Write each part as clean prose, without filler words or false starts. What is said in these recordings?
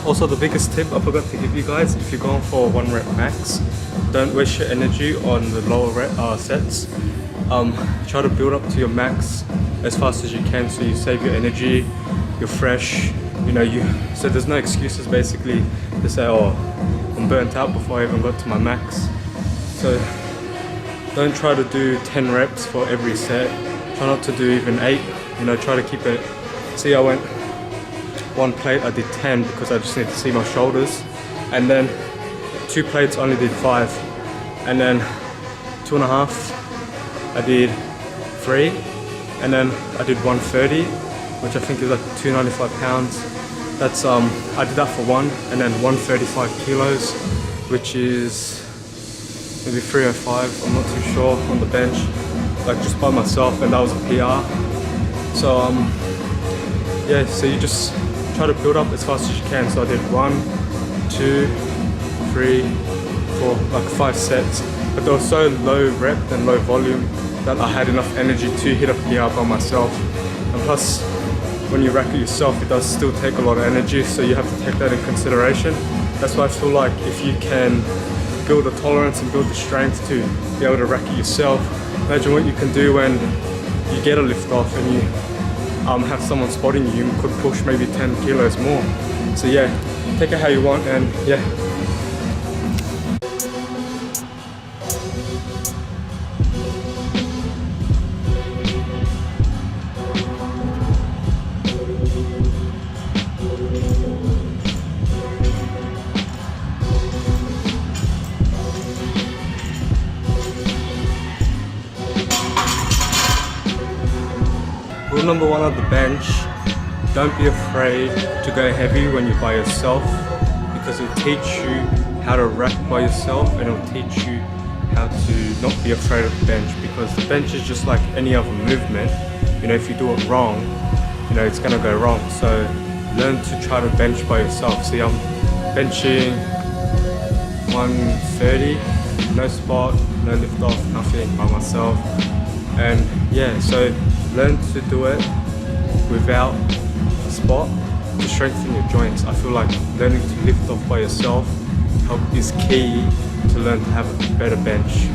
Also, the biggest tip I forgot to give you guys, if you're going for 1 rep max, don't waste your energy on the lower sets. Try to build up to your max as fast as you can, so you save your energy, you're fresh, you know, so there's no excuses basically to say, oh, I'm burnt out before I even got to my max. So don't try to do 10 reps for every set. Try not to do even 8, you know, try to keep it. See, I went 1 plate, I did 10 because I just need to see my shoulders, and then 2 plates only did 5, and then 2.5 I did 3, and then I did 130, which I think is like 295 pounds. That's I did that for 1, and then 135 kilos, which is maybe 305, I'm not too sure, on the bench, like just by myself, and that was a PR. So yeah, so you just try to build up as fast as you can. So I did 1, 2, 3, 4, like 5 sets, but they were so low rep and low volume that I had enough energy to hit a PR by myself. And plus, when you rack it yourself, it does still take a lot of energy, so you have to take that in consideration. That's why I feel like if you can build a tolerance and build the strength to be able to rack it yourself, imagine what you can do when you get a lift off and you have someone spotting you, you could push maybe 10 kilos more. So yeah, take it how you want, and yeah. Rule number 1 of the bench, don't be afraid to go heavy when you're by yourself, because it'll teach you how to rack by yourself, and it'll teach you how to not be afraid of the bench, because the bench is just like any other movement. You know, if you do it wrong, you know, it's gonna go wrong. So learn to try to bench by yourself. See, I'm benching 130, no spot, no lift off, nothing, by myself. And yeah, so learn to do it without a spot to strengthen your joints. I feel like learning to lift off by yourself is key to learn to have a better bench.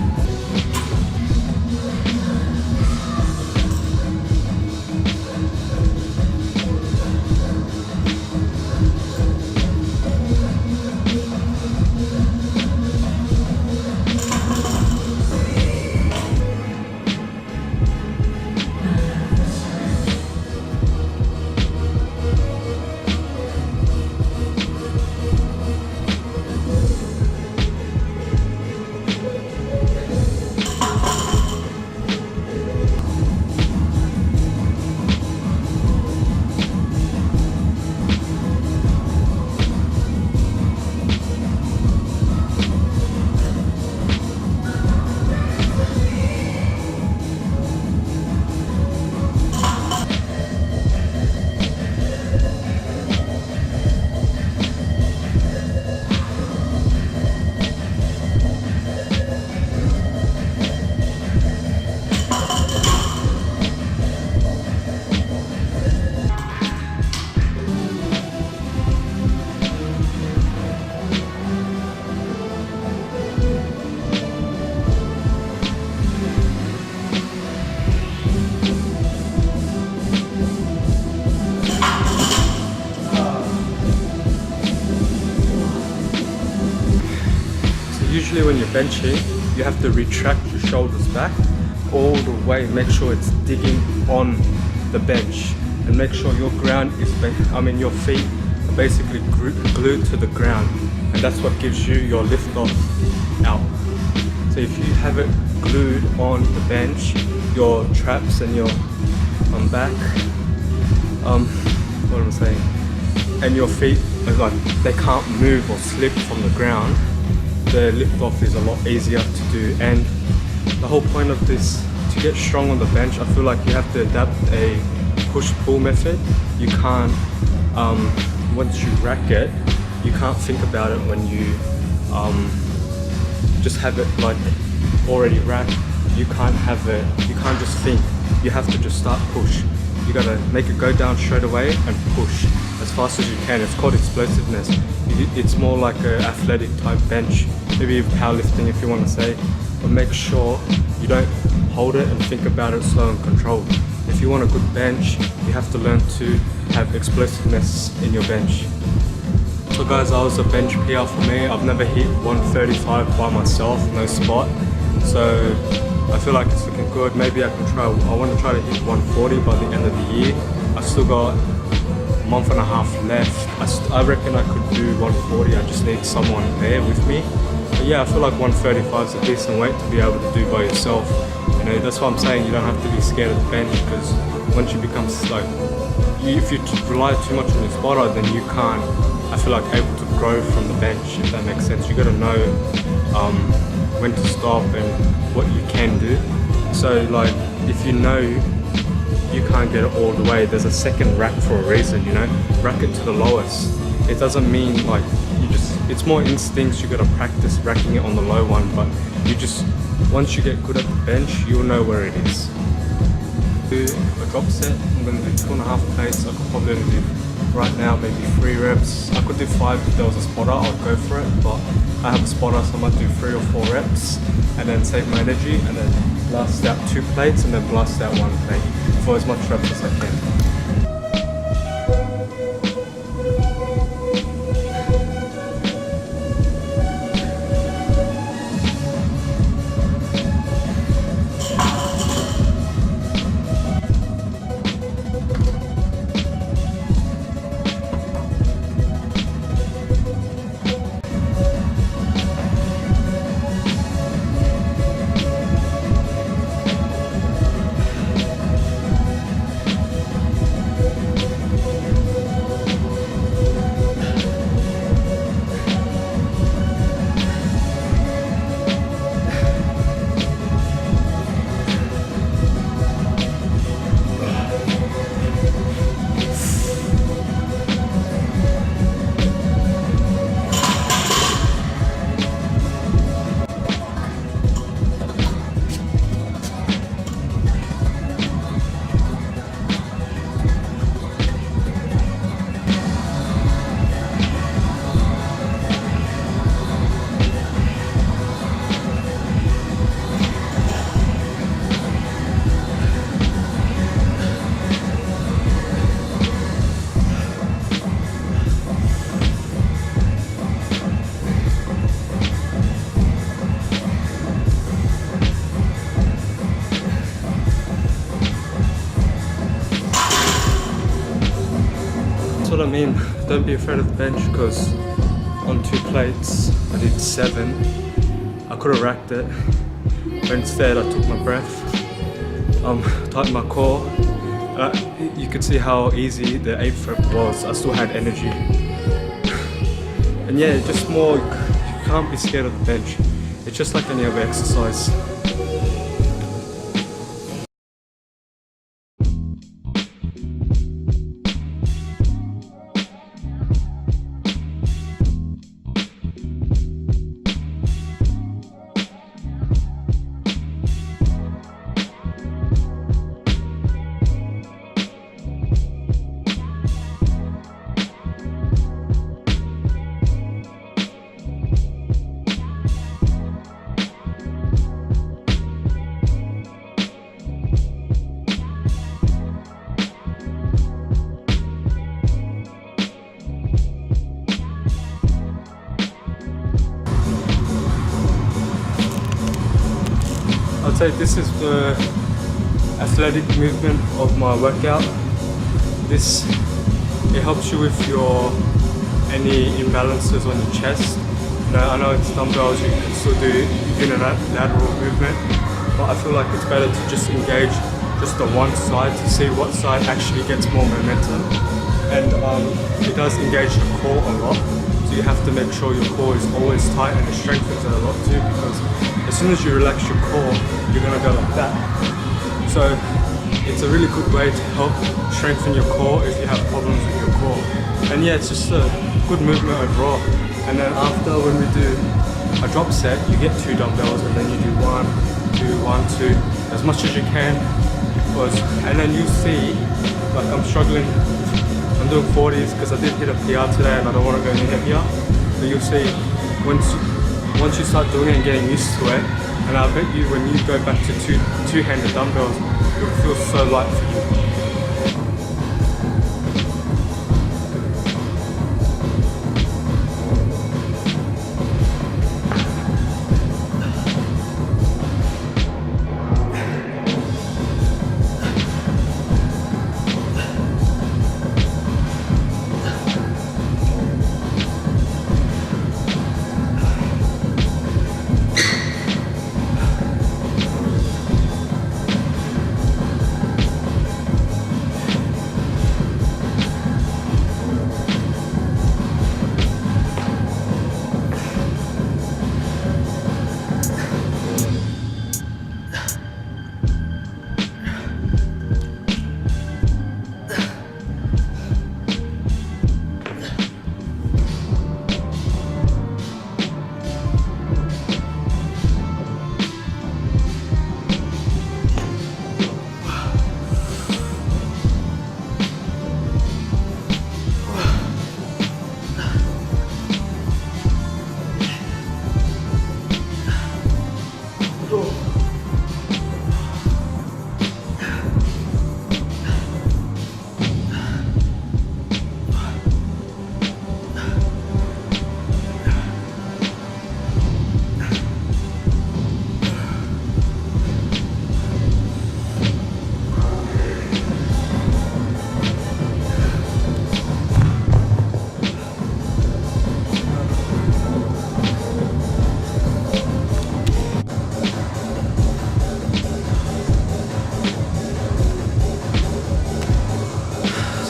Usually when you're benching, you have to retract your shoulders back all the way. Make sure it's digging on the bench, and make sure your ground is, your feet are basically glued to the ground, and that's what gives you your lift off out. So if you have it glued on the bench, your traps and your back, what am I saying? And your feet are like, they can't move or slip from the ground. The lift off is a lot easier to do, and the whole point of this, to get strong on the bench, I feel like you have to adapt a push-pull method. You can't, once you rack it, you can't think about it when you just have it like already racked. You can't have it, you can't just think, you have to just start push. You gotta make it go down straight away and push. as fast as you can. It's called explosiveness. It's more like an athletic type bench, maybe powerlifting if you want to say, but make sure you don't hold it and think about it slow and controlled. If you want a good bench, you have to learn to have explosiveness in your bench. So guys, that was a bench PR for me. I've never hit 135 by myself, no spot. So I feel like it's looking good. Maybe I want to try to hit 140 by the end of the year. I still got a month and a half left. I reckon I could do 140. I just need someone there with me. But yeah, I feel like 135 is a decent weight to be able to do by yourself. You know, that's what I'm saying. You don't have to be scared of the bench, because once you become like, if you rely too much on your spotter, then you can't, I feel like, able to grow from the bench, if that makes sense. You got to know when to stop and what you can do. So like, if you know you can't get it all the way, there's a second rack for a reason, you know. Rack it to the lowest. It doesn't mean like it's more instincts. You got to practice racking it on the low one, but once you get good at the bench, you'll know where it is. Do a drop set. I'm going to do 2.5 plates. I could probably do right now maybe 3 reps. I could do 5 if there was a spotter. I'd go for it, but I have a spotter, so I might do 3 or 4 reps and then save my energy, and then blast out 2 plates and then blast out 1 plate for as much reps as I can. What I mean, don't be afraid of the bench, because on 2 plates I did 7. I could have racked it, but instead I took my breath, tightened my core. You could see how easy the 8th rep was. I still had energy. And yeah, just more, you can't be scared of the bench. It's just like any other exercise. I'd say this is the athletic movement of my workout. It helps you with any imbalances on your chest. You know, I know it's dumbbells, you can still do unilateral movement, but I feel like it's better to just engage just the one side to see what side actually gets more momentum. And it does engage the core a lot, so you have to make sure your core is always tight, and it strengthens it a lot too, because as soon as you relax your core, you're gonna go like that. So it's a really good way to help strengthen your core if you have problems with your core. And yeah, it's just a good movement overall. And then after, when we do a drop set, you get 2 dumbbells, and then you do 1, 2, 1, 2, as much as you can. And then you see, like I'm doing 40s because I did hit a PR today and I don't want to go any heavier. But you'll see once you start doing it and getting used to it, and I bet you when you go back to two-handed dumbbells, it'll feel so light for you.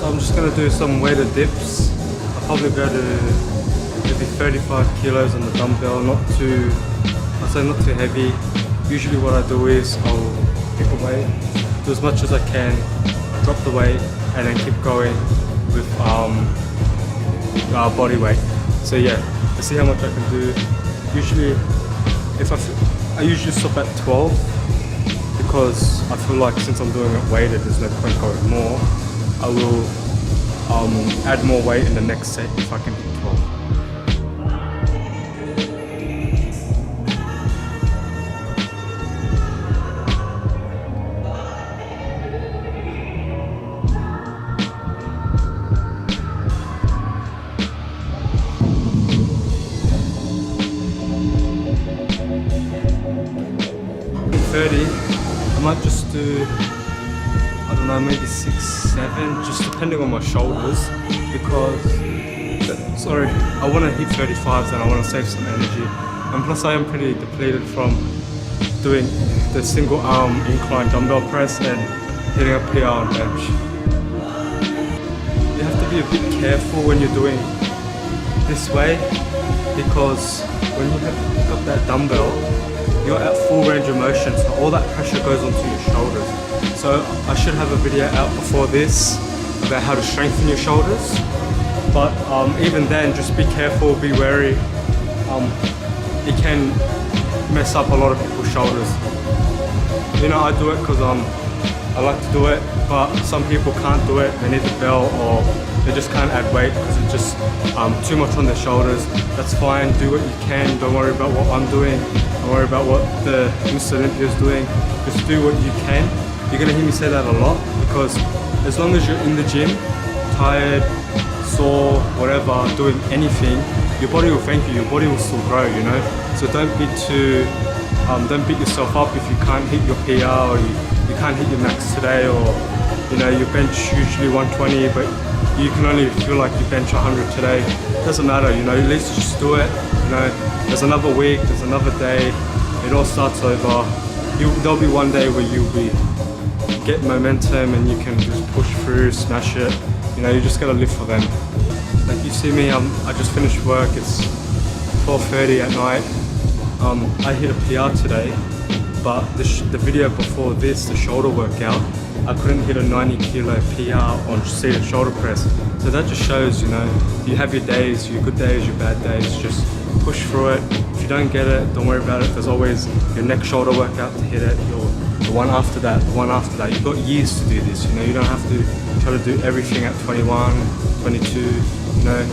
I'm just gonna do some weighted dips. I'll probably go to maybe 35 kilos on the dumbbell, I'll say not too heavy. Usually what I do is I'll pick a weight, do as much as I can, drop the weight, and then keep going with body weight. So yeah, let's see how much I can do. Usually, I usually stop at 12 because I feel like since I'm doing it weighted, there's no point going more. I will add more weight in the next set if I can hit 12. I might just do, I don't know, maybe 6, 7, just depending on my shoulders, because, sorry, I want to hit 35s and I want to save some energy, and plus I am pretty depleted from doing the single arm incline dumbbell press and hitting a PR on bench. You have to be a bit careful when you're doing this way, because when you pick up that dumbbell, you're at full range of motion, so all that pressure goes onto your shoulders. So I should have a video out before this about how to strengthen your shoulders. But even then, just be careful, be wary. It can mess up a lot of people's shoulders. You know, I do it because I like to do it, but some people can't do it. They need the bell, or they just can't add weight because it's just too much on their shoulders. That's fine, do what you can. Don't worry about what I'm doing. Don't worry about what the Mr. Olympia is doing. Just do what you can. You're gonna hear me say that a lot, because as long as you're in the gym, tired, sore, whatever, doing anything, your body will thank you. Your body will still grow, you know. So don't don't beat yourself up if you can't hit your PR, or you can't hit your max today, or you know your bench usually 120, but you can only feel like you bench 100 today. Doesn't matter, you know. At least just do it. You know, there's another week, there's another day. It all starts over. There'll be one day where you'll get momentum and you can just push through, smash it. You know, you just gotta live for them. Like you see me, I just finished work. It's 12:30 at night. I hit a PR today, but the video before this, the shoulder workout, I couldn't hit a 90 kilo PR on seated shoulder press. So that just shows, you know, you have your days, your good days, your bad days. Just push through it. If you don't get it, don't worry about it. There's always your next shoulder workout to hit it, the one after that, the one after that. You've got years to do this, you know. You don't have to try to do everything at 21, 22, you know.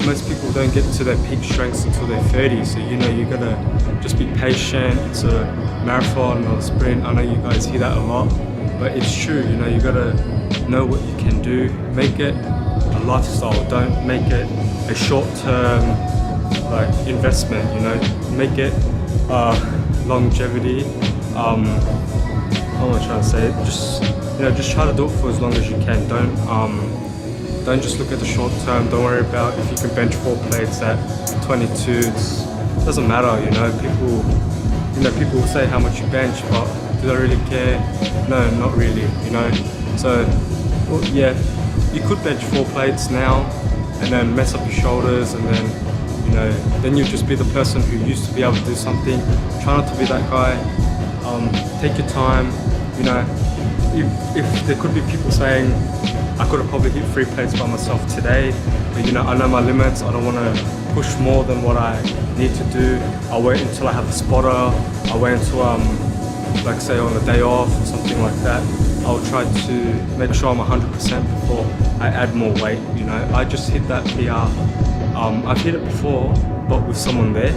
Most people don't get to their peak strengths until they're 30, so you know, you gotta just be patient. It's a marathon or a sprint. I know you guys hear that a lot, but it's true, you know, you gotta know what you can do. Make it a lifestyle, don't make it a short-term like investment, you know. Make it longevity. How am I trying to say it? Just, you know, just try to do it for as long as you can. Don't just look at the short term. Don't worry about if you can bench 4 plates at 22. It doesn't matter, you know. People will say how much you bench, but do they really care? No, not really, you know. So, well, yeah, you could bench 4 plates now and then mess up your shoulders, and then, you know, then you'll just be the person who used to be able to do something. Try not to be that guy. Take your time, you know. If there could be people saying, I could have probably hit 3 plates by myself today, but you know, I know my limits. I don't want to push more than what I need to do. I'll wait until I have a spotter. I'll wait until like say on a day off or something like that. I'll try to make sure I'm 100% before I add more weight, you know. I just hit that PR. I've hit it before, but with someone there,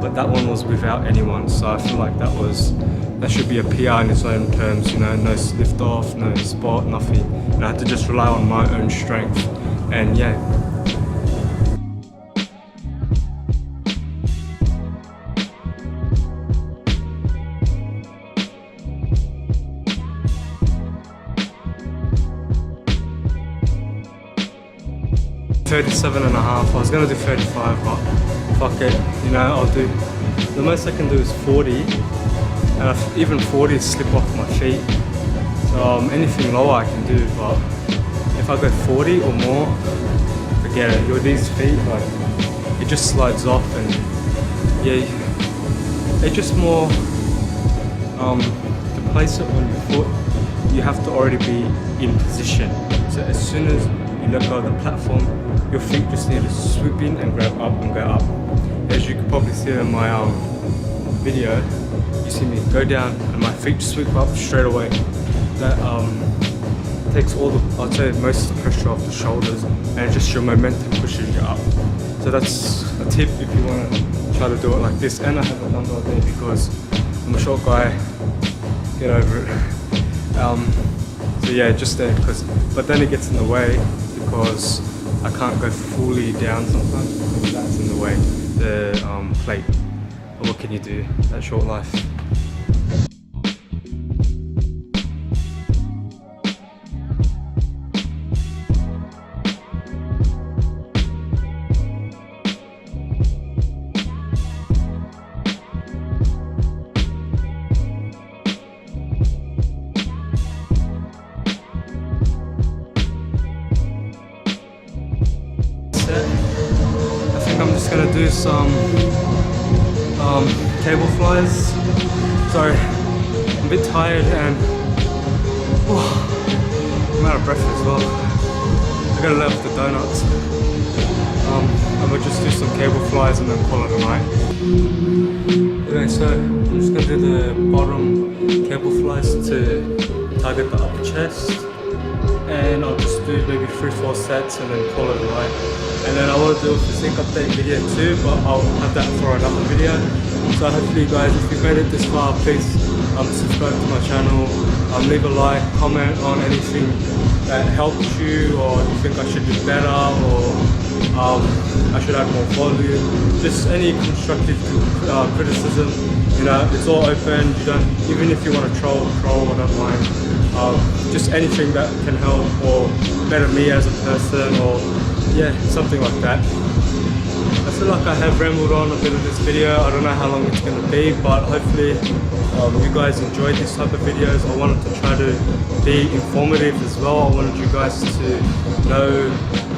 but that one was without anyone, so I feel like that should be a PR in its own terms, you know. No lift off, no spot, nothing. And I had to just rely on my own strength, and yeah. $37.5. I was gonna do 35, but fuck it, you know. I'll do the most I can do is 40. And even 40 slip off my feet, so anything lower I can do, but if I go 40 or more, forget it. With these feet, like, it just slides off, and yeah, it's just more, to place it on your foot, you have to already be in position. So as soon as you let go of the platform, your feet just need to swoop in and grab up and go up. As you can probably see in my video, you see me go down and my feet sweep up straight away. That takes all the, I'd say most of the pressure off the shoulders, and just your momentum pushes you up. So that's a tip if you want to try to do it like this. And I have a number there because I'm a short guy, get over it. So yeah, just there, but then it gets in the way because I can't go fully down sometimes because that's in the way, the plate. But what can you do? That short life. I think I'm just gonna do some cable flies. Sorry, I'm a bit tired and I'm out of breath as well. I gotta let off the donuts. I'm gonna just do some cable flies and then call it a night. Okay, so I'm just gonna do the bottom cable flies to target the upper chest. And I'll just do maybe 3-4 sets and then call it a night. And then I want to do a physique update video too, but I'll have that for another video. So hopefully guys, if you've made it this far, please subscribe to my channel, leave a like, comment on anything that helped you, or you think I should do better, or I should add more volume. Just any constructive criticism, you know, it's all open. You don't, even if you want to troll, I don't mind. Just anything that can help or better me as a person, or yeah, something like that. I feel like I have rambled on a bit of this video. I don't know how long it's going to be, but hopefully you guys enjoyed this type of videos. I wanted to try to be informative as well. I wanted you guys to know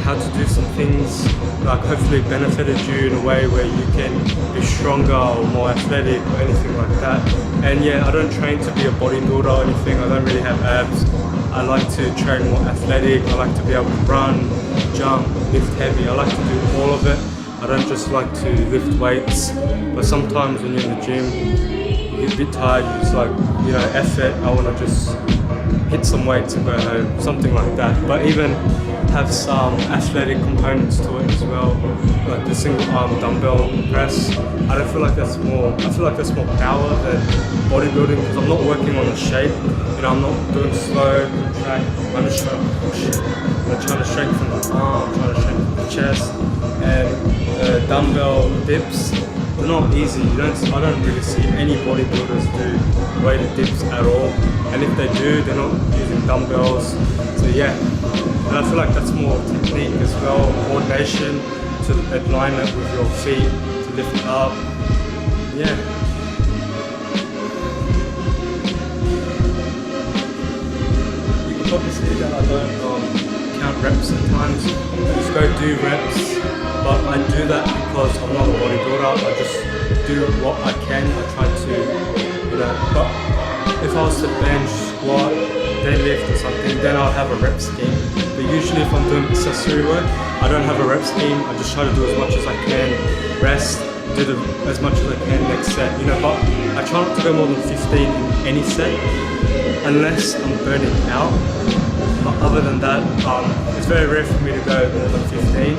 how to do some things, like hopefully benefited you in a way where you can be stronger or more athletic or anything like that. And yeah, I don't train to be a bodybuilder or anything. I don't really have abs. I like to train more athletic. I like to be able to run, jump, lift heavy. I like to do all of it. I don't just like to lift weights, but sometimes when you're in the gym, you get a bit tired, you just like, you know, F it, I want to just hit some weights and go home, something like that. But even have some athletic components to it as well, like the single arm dumbbell press. I don't feel like that's more. I feel like that's more power than bodybuilding because I'm not working on the shape. You know, I'm not doing slow track. I'm just trying to push. I'm trying to strengthen the arm, trying to strengthen the chest, and dumbbell dips. They're not easy. I don't really see any bodybuilders do weighted dips at all. And if they do, they're not using dumbbells. So yeah, and I feel like that's more technique as well, coordination to align it with your feet to lift it up. Yeah. You can probably see that I don't count reps sometimes. I just go do reps. But I do that because I'm not a bodybuilder. I just do what I can. I try to, you know. But if I was to bench, squat, deadlift or something, then I'll have a rep scheme. But usually if I'm doing accessory work, I don't have a rep scheme. I just try to do as much as I can, rest, do as much as I can next set. You know, but I try not to go more than 15 in any set, unless I'm burning out. But other than that, it's very rare for me to go more than 15.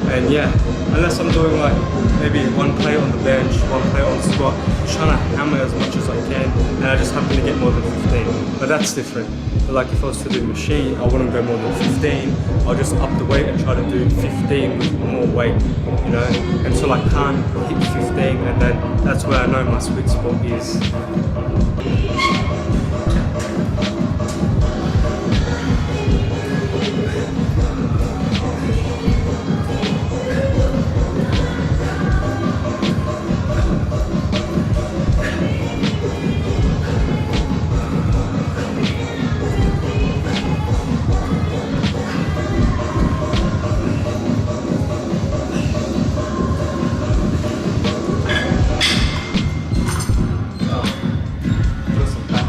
And yeah, unless I'm doing like maybe one plate on the bench, one plate on the squat, just trying to hammer as much as I can, and I just happen to get more than 15. But that's different. But like if I was to do machine, I wouldn't go more than 15. I'll just up the weight and try to do 15 with more weight, you know, until I can't hit 15, and then that's where I know my sweet spot is.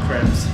Cramps.